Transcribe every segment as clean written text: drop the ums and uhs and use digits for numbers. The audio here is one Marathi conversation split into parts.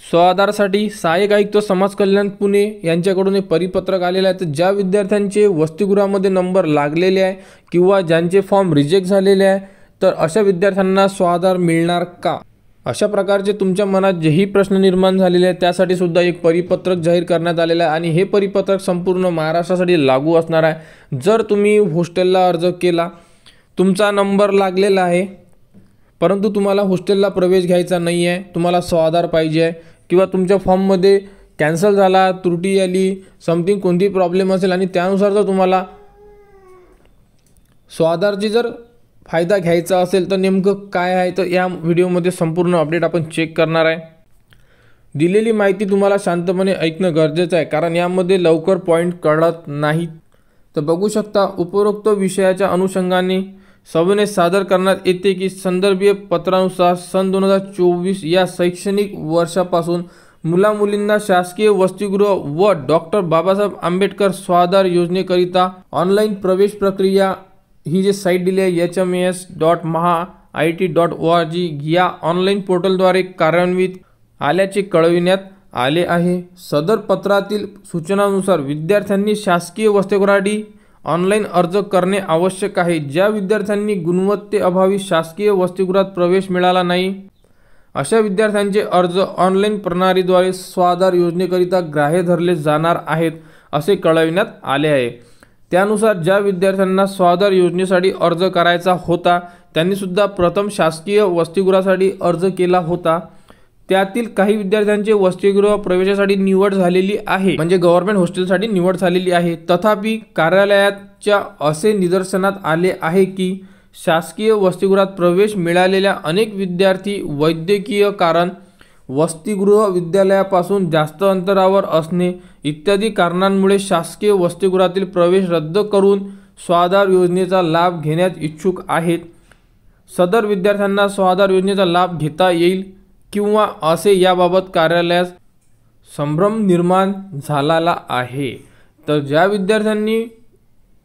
स्वाधारसाठी सहाय्यक आयुक्त समाज कल्याण पुणे यांच्याकडून एक परिपत्रक आलेलं आहे। तर ज्या विद्यार्थ्यांचे वसतिगृहामध्ये नंबर लागलेले आहे किंवा ज्यांचे फॉर्म रिजेक्ट झालेले आहे तर अशा विद्यार्थ्यांना स्वाधार मिळणार का, अशा प्रकारचे तुमच्या मनात जेही प्रश्न निर्माण झालेले आहेत त्यासाठी सुद्धा एक परिपत्रक जाहीर करण्यात आलेलं आहे आणि हे परिपत्रक संपूर्ण महाराष्ट्रासाठी लागू असणार आहे। जर तुम्ही हॉस्टेलला अर्ज केला, तुमचा नंबर लागलेला आहे परंतु तुम्हाला हॉस्टेलला प्रवेश घ्यायचा नाही आहे, तुम्हाला स्वाधार पाहिजे आहे किंवा तुमच्या फॉर्ममध्ये कॅन्सल झाला, त्रुटी आली, समथिंग कोणती प्रॉब्लेम असेल आणि त्यानुसार जर तुम्हाला स्वाधारची जर फायदा घ्यायचा असेल तर नेमकं काय आहे तर या व्हिडिओमध्ये संपूर्ण अपडेट आपण चेक करणार आहे। दिलेली माहिती तुम्हाला शांतपणे ऐकणं गरजेचं आहे कारण यामध्ये लवकर पॉईंट कळत नाहीत। तर बघू शकता, उपरोक्त विषयाच्या अनुषंगाने सविनय सादर करण्यात येते की संदर्भीय पत्रानुसार सन 2024 या शैक्षणिक वर्षापासून मुला-मुलींना शासकीय वसतिगृह व डॉक्टर बाबासाहेब आंबेडकर स्वाधार योजनेकरिता ऑनलाईन प्रवेश प्रक्रिया ही जी साईट दिली आहे hms.maha.it.org या ऑनलाईन पोर्टलद्वारे कार्यान्वित आल्याचे कळविण्यात आले आहे। सदर पत्रातील सूचनानुसार विद्यार्थ्यांनी शासकीय वसतिगृहासाठी ऑनलाईन अर्ज करणे आवश्यक आहे। ज्या विद्यार्थ्यांनी गुणवत्तेअभावी शासकीय वसतिगृहात प्रवेश मिळाला नाही अशा विद्यार्थ्यांचे अर्ज ऑनलाईन प्रणालीद्वारे स्वाधार योजनेकरिता ग्राह्य धरले जाणार आहेत असे कळविण्यात आले आहे। त्यानुसार ज्या विद्यार्थ्यांना स्वाधार योजनेसाठी अर्ज करायचा होता त्यांनी सुद्धा प्रथम शासकीय वसतिगृहासाठी अर्ज केला होता। त्यातील काही विद्यार्थ्यांचे वसतिगृह प्रवेशासाठी निवड झालेली आहे, म्हणजे गव्हर्नमेंट हॉस्टेलसाठी निवड झालेली आहे। तथापि कार्यालयाच्या असे निदर्शनात आले आहे की शासकीय वसतिगृहात प्रवेश मिळालेल्या अनेक विद्यार्थी वैद्यकीय कारण, वसतिगृह विद्यालयापासून जास्त अंतरावर असणे इत्यादी कारणांमुळे शासकीय वसतिगृहातील प्रवेश रद्द करून स्वाधार योजनेचा लाभ घेण्यास इच्छुक आहेत। सदर विद्यार्थ्यांना स्वाधार योजनेचा लाभ घेता येईल किंवा असे याबाबत कार्यालयास संभ्रम निर्माण झालेला आहे। तर ज्या विद्यार्थ्यांनी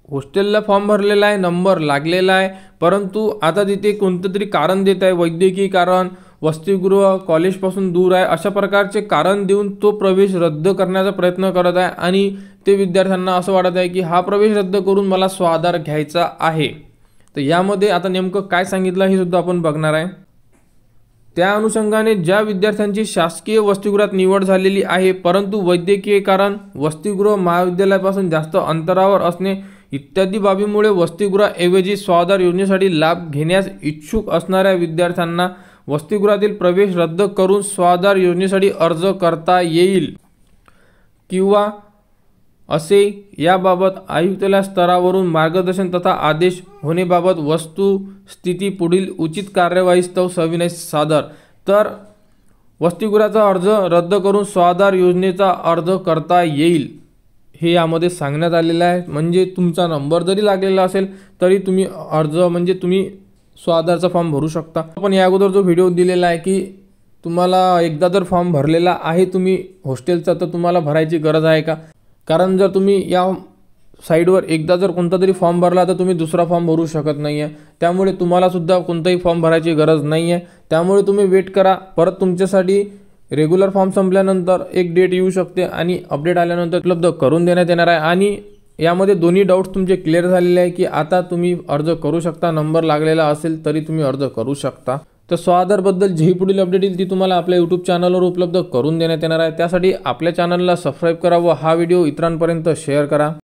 हॉस्टेलला फॉर्म भरलेला आहे, नंबर लागलेला आहे परंतु आता तिथे कोणतं तरी कारण देत आहे, वैद्यकीय कारण, वसतिगृह कॉलेजपासून दूर आहे, अशा प्रकारचे कारण देऊन तो प्रवेश रद्द करण्याचा प्रयत्न करत आहे आणि ते विद्यार्थ्यांना असं वाटत आहे की हा प्रवेश रद्द करून मला स्वाधार घ्यायचा आहे। तर यामध्ये आता नेमकं काय सांगितलं हे सुद्धा आपण बघणार आहे। त्या अनुषंगाने ज्या विद्यार्थ्यांची शासकीय वसतिगृहात निवड झालेली आहे परंतु वैद्यकीय कारण, वसतिगृह महाविद्यालयापासून जास्त अंतरावर असणे इत्यादी बाबीमुळे वसतिगृहाऐवजी स्वाधार योजनेसाठी लाभ घेण्यास इच्छुक असणाऱ्या विद्यार्थ्यांना वसतिगृहातील प्रवेश रद्द करून स्वाधार योजनेसाठी अर्ज करता येईल किंवा असे याबाबत आयुक्तालय स्तरावरून मार्गदर्शन तथा आदेश होण्याबाबत वस्तुस्थिती पुढील उचित कार्यवाहीस्तव सविनय सादर। तर वसतिगृहाचा अर्ज रद्द करून स्वाधार योजनेचा अर्ज करता येईल हे यामध्ये सांगण्यात आलेलं आहे। म्हणजे तुमचा नंबर जरी लागलेला असेल तरी तुम्ही अर्ज म्हणजे तुम्ही स्वाधारचा फॉर्म भरू शकता। पण या अगोदर जो व्हिडिओ दिलेला आहे की तुम्हाला एकदा जर फॉर्म भरलेला आहे तुम्ही हॉस्टेलचा तर तुम्हाला भरायची गरज आहे का, कारण जर तुम्ही या साईडवर एकदा जर कोणता तरी फॉर्म भरला तर तुम्ही दुसरा फॉर्म भरू शकत नाही आहे, त्यामुळे तुम्हाला सुद्धा कोणताही फॉर्म भरायची गरज नाही आहे। त्यामुळे तुम्ही वेट करा, परत तुमच्यासाठी रेग्युलर फॉर्म संपल्यानंतर एक डेट येऊ शकते आणि अपडेट आल्यानंतर उपलब्ध करून देण्यात येणार आहे। आणि यामध्ये दोन्ही डाऊट्स तुमचे क्लिअर झालेले आहे की आता तुम्ही अर्ज करू शकता, नंबर लागलेला असेल तरी तुम्ही अर्ज करू शकता। तर स्वाधारबद्दल जी पुढील अपडेट येईल ती तुम्हाला आपल्या यूट्यूब चॅनलवर उपलब्ध करून देण्यात येणार आहे। त्यासाठी आपल्या चॅनलला सबस्क्राईब करा व हा व्हिडिओ इतरांपर्यंत शेअर करा।